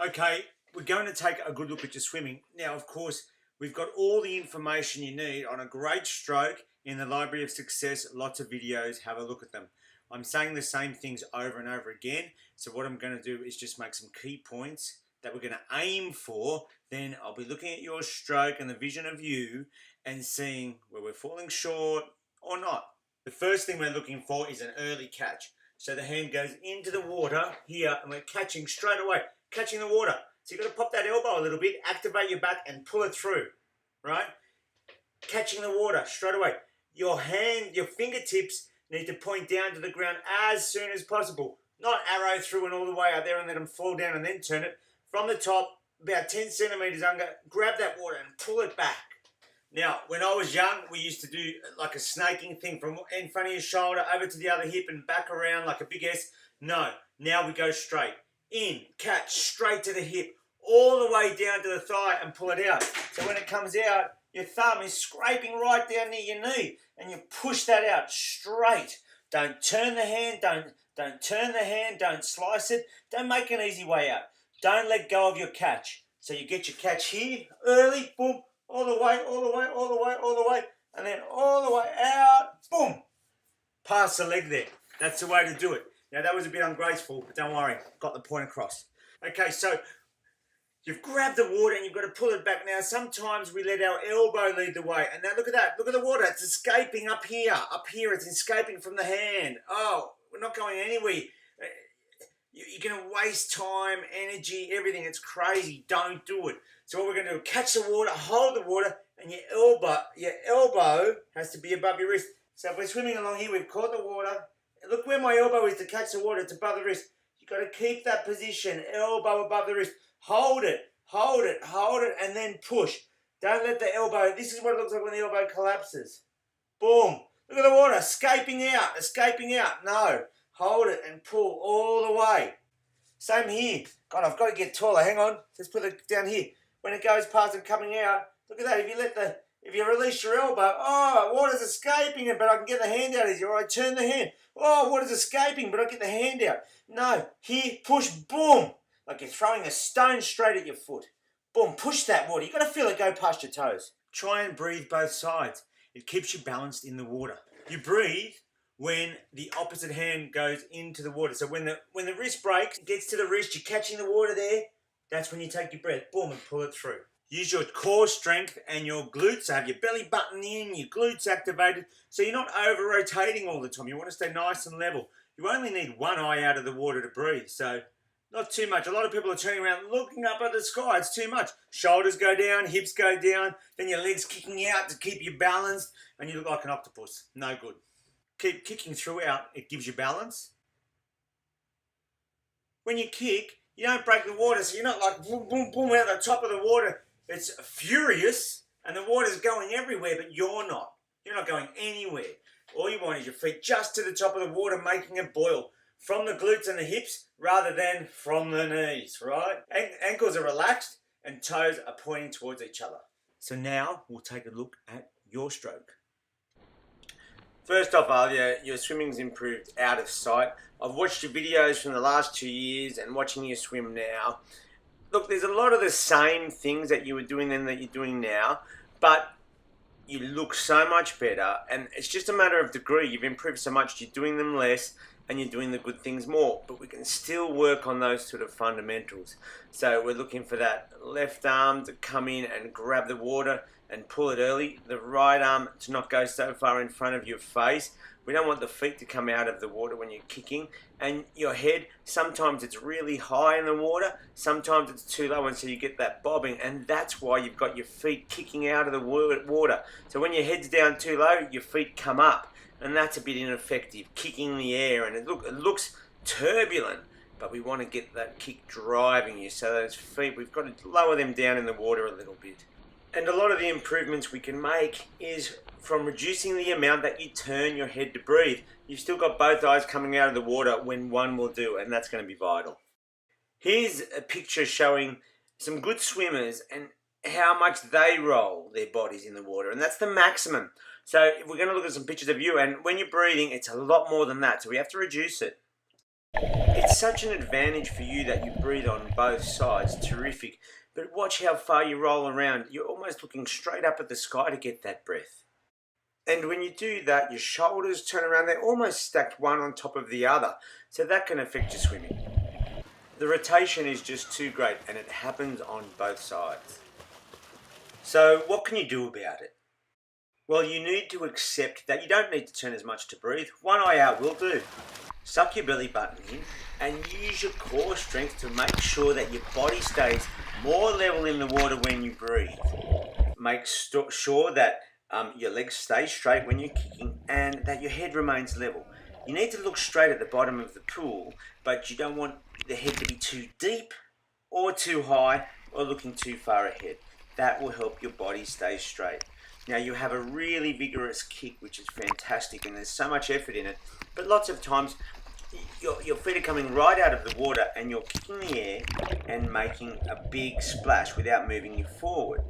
Okay, we're going to take a good look at your swimming. Now, of course, we've got all the information you need on a great stroke in the Library of Success. Lots of videos, have a look at them. I'm saying the same things over and over again. So what I'm going to do is just make some key points that we're going to aim for. Then I'll be looking at your stroke and the vision of you and seeing where we're falling short or not. The first thing we're looking for is an early catch. So the hand goes into the water here and we're catching straight away, catching the water. So you've got to pop that elbow a little bit, activate your back and pull it through, right? Catching the water straight away. Your hand, your fingertips need to point down to the ground as soon as possible. Not arrow through and all the way out there and let them fall down and then turn it. From the top, about 10 centimeters under, grab that water and pull it back. Now, when I was young, we used to do like a snaking thing from in front of your shoulder over to the other hip and back around like a big S. No, now we go straight. In, catch, straight to the hip, all the way down to the thigh and pull it out. So when it comes out, your thumb is scraping right down near your knee and you push that out straight. Don't turn the hand, don't turn the hand, don't slice it. Don't make an easy way out. Don't let go of your catch. So you get your catch here, early, boom, all the way, all the way, all the way, all the way, and then all the way out, boom, past the leg there. That's the way to do it. Now that was a bit ungraceful, but don't worry, got the point across. Okay, so you've grabbed the water and you've got to pull it back. Now sometimes we let our elbow lead the way, and now look at that, look at the water, it's escaping up here, it's escaping from the hand. Oh, we're not going anywhere. You're going to waste time, energy, everything. It's crazy. Don't do it. So what we're going to do, catch the water, hold the water, and your elbow has to be above your wrist. So if we're swimming along here, we've caught the water. Look where my elbow is to catch the water. It's above the wrist. You've got to keep that position, elbow above the wrist. Hold it, hold it, hold it, and then push. Don't let the elbow, this is what it looks like when the elbow collapses. Boom. Look at the water, escaping out, escaping out. No. Hold it and pull all the way. Same here. God, I've got to get taller. Hang on. Let's put it down here. When it goes past and coming out, look at that. If you release your elbow, oh, water's escaping it, but I can get the hand out easier. Or I turn the hand. Oh, water's escaping, but I get the hand out. No, here, push, boom. Like you're throwing a stone straight at your foot. Boom, push that water. You've got to feel it go past your toes. Try and breathe both sides. It keeps you balanced in the water. You breathe when the opposite hand goes into the water. So when the wrist breaks, it gets to the wrist, you're catching the water there, that's when you take your breath, boom, and pull it through. Use your core strength and your glutes. So have your belly button in, your glutes activated, so you're not over-rotating all the time. You want to stay nice and level. You only need one eye out of the water to breathe, so not too much. A lot of people are turning around looking up at the sky. It's too much. Shoulders go down, hips go down, then your legs kicking out to keep you balanced, and you look like an octopus. No good. Keep kicking throughout, it gives you balance. When you kick, you don't break the water, so you're not like boom, boom, boom out the top of the water. It's furious, and the water's going everywhere, but you're not. You're not going anywhere. All you want is your feet just to the top of the water, making it boil from the glutes and the hips rather than from the knees, right? Ankles are relaxed and toes are pointing towards each other. So now we'll take a look at your stroke. First off, Alya, your swimming's improved out of sight. I've watched your videos from the last 2 years and watching you swim now. Look, there's a lot of the same things that you were doing then that you're doing now, but you look so much better, and it's just a matter of degree. You've improved so much, you're doing them less, and you're doing the good things more. But we can still work on those sort of fundamentals. So we're looking for that left arm to come in and grab the water and pull it early. The right arm to not go so far in front of your face. We don't want the feet to come out of the water when you're kicking. And your head, sometimes it's really high in the water, sometimes it's too low, and so you get that bobbing, and that's why you've got your feet kicking out of the water. So when your head's down too low, your feet come up, and that's a bit ineffective, kicking the air, and it looks turbulent, but we want to get that kick driving you. So those feet, we've got to lower them down in the water a little bit. And a lot of the improvements we can make is from reducing the amount that you turn your head to breathe. You've still got both eyes coming out of the water when one will do, and that's going to be vital. Here's a picture showing some good swimmers and how much they roll their bodies in the water, and that's the maximum. So we're going to look at some pictures of you, and when you're breathing, it's a lot more than that, so we have to reduce it. It's such an advantage for you that you breathe on both sides. Terrific. But watch how far you roll around. You're almost looking straight up at the sky to get that breath. And when you do that, your shoulders turn around. They're almost stacked one on top of the other. So that can affect your swimming. The rotation is just too great, and it happens on both sides. So what can you do about it? Well, you need to accept that you don't need to turn as much to breathe. One eye out will do. Suck your belly button in and use your core strength to make sure that your body stays more level in the water when you breathe. Make sure that your legs stay straight when you're kicking and that your head remains level. You need to look straight at the bottom of the pool, but you don't want the head to be too deep or too high or looking too far ahead. That will help your body stay straight. Now you have a really vigorous kick, which is fantastic, and there's so much effort in it, but lots of times your feet are coming right out of the water and you're kicking the air and making a big splash without moving you forward.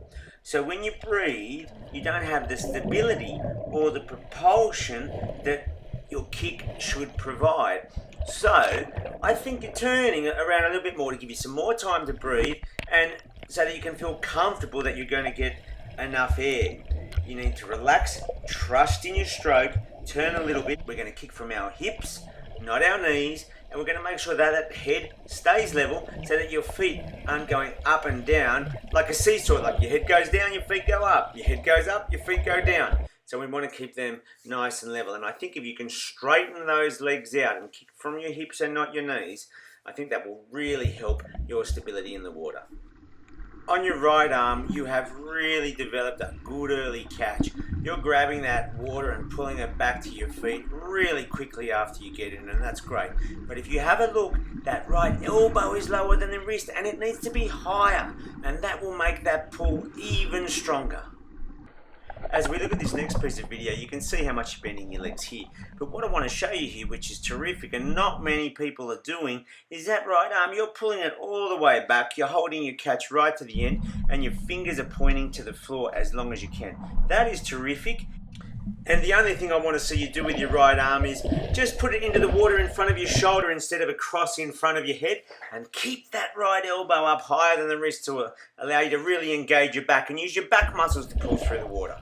So when you breathe, you don't have the stability or the propulsion that your kick should provide. So I think you're turning around a little bit more to give you some more time to breathe and so that you can feel comfortable that you're going to get enough air. You need to relax, trust in your stroke, turn a little bit. We're going to kick from our hips, not our knees, and we're going to make sure that that head stays level so that your feet aren't going up and down like a seesaw. Like your head goes down, your feet go up. Your head goes up, your feet go down. So we want to keep them nice and level. And I think if you can straighten those legs out and kick from your hips and not your knees, I think that will really help your stability in the water. On your right arm, you have really developed a good early catch. You're grabbing that water and pulling it back to your feet really quickly after you get in, and that's great. But if you have a look, that right elbow is lower than the wrist and it needs to be higher, and that will make that pull even stronger. As we look at this next piece of video, you can see how much you're bending your legs here. But what I want to show you here, which is terrific and not many people are doing, is that right arm, you're pulling it all the way back, you're holding your catch right to the end, and your fingers are pointing to the floor as long as you can. That is terrific. And the only thing I want to see you do with your right arm is just put it into the water in front of your shoulder instead of across in front of your head, and keep that right elbow up higher than the wrist to allow you to really engage your back and use your back muscles to pull through the water.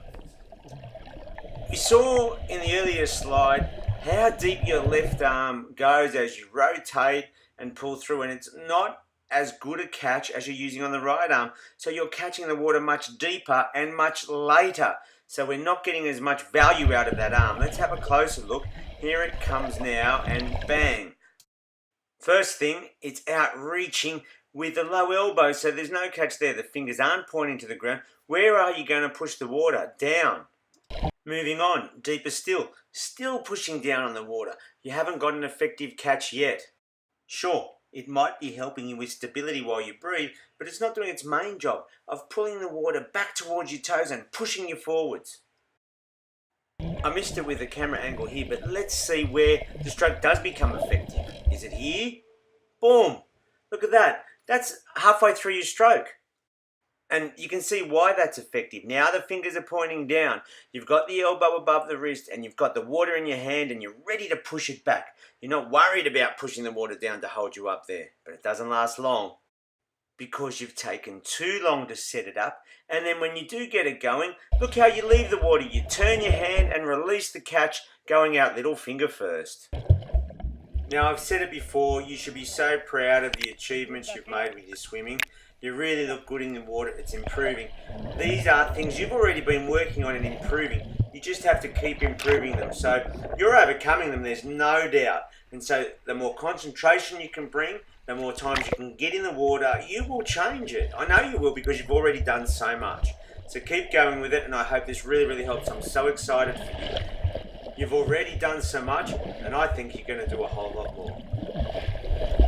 We saw in the earlier slide how deep your left arm goes as you rotate and pull through, and it's not as good a catch as you're using on the right arm. So you're catching the water much deeper and much later. So we're not getting as much value out of that arm. Let's have a closer look. Here it comes now, and bang. First thing, it's outreaching with the low elbow, so there's no catch there. The fingers aren't pointing to the ground. Where are you going to push the water? Down. Moving on, deeper still pushing down on the water. You haven't got an effective catch yet. Sure, it might be helping you with stability while you breathe, but it's not doing its main job of pulling the water back towards your toes and pushing you forwards. I missed it with the camera angle here, but let's see where the stroke does become effective. Is it here? Boom! Look at that. That's halfway through your stroke. And you can see why that's effective. Now the fingers are pointing down. You've got the elbow above the wrist and you've got the water in your hand and you're ready to push it back. You're not worried about pushing the water down to hold you up there. But it doesn't last long because you've taken too long to set it up. And then when you do get it going, look how you leave the water. You turn your hand and release the catch, going out little finger first. Now I've said it before, you should be so proud of the achievements you've made with your swimming. You really look good in the water, it's improving. These are things you've already been working on and improving. You just have to keep improving them. So you're overcoming them, there's no doubt. And so the more concentration you can bring, the more times you can get in the water, you will change it. I know you will because you've already done so much. So keep going with it, and I hope this really helps. I'm so excited for you. You've already done so much, and I think you're going to do a whole lot more.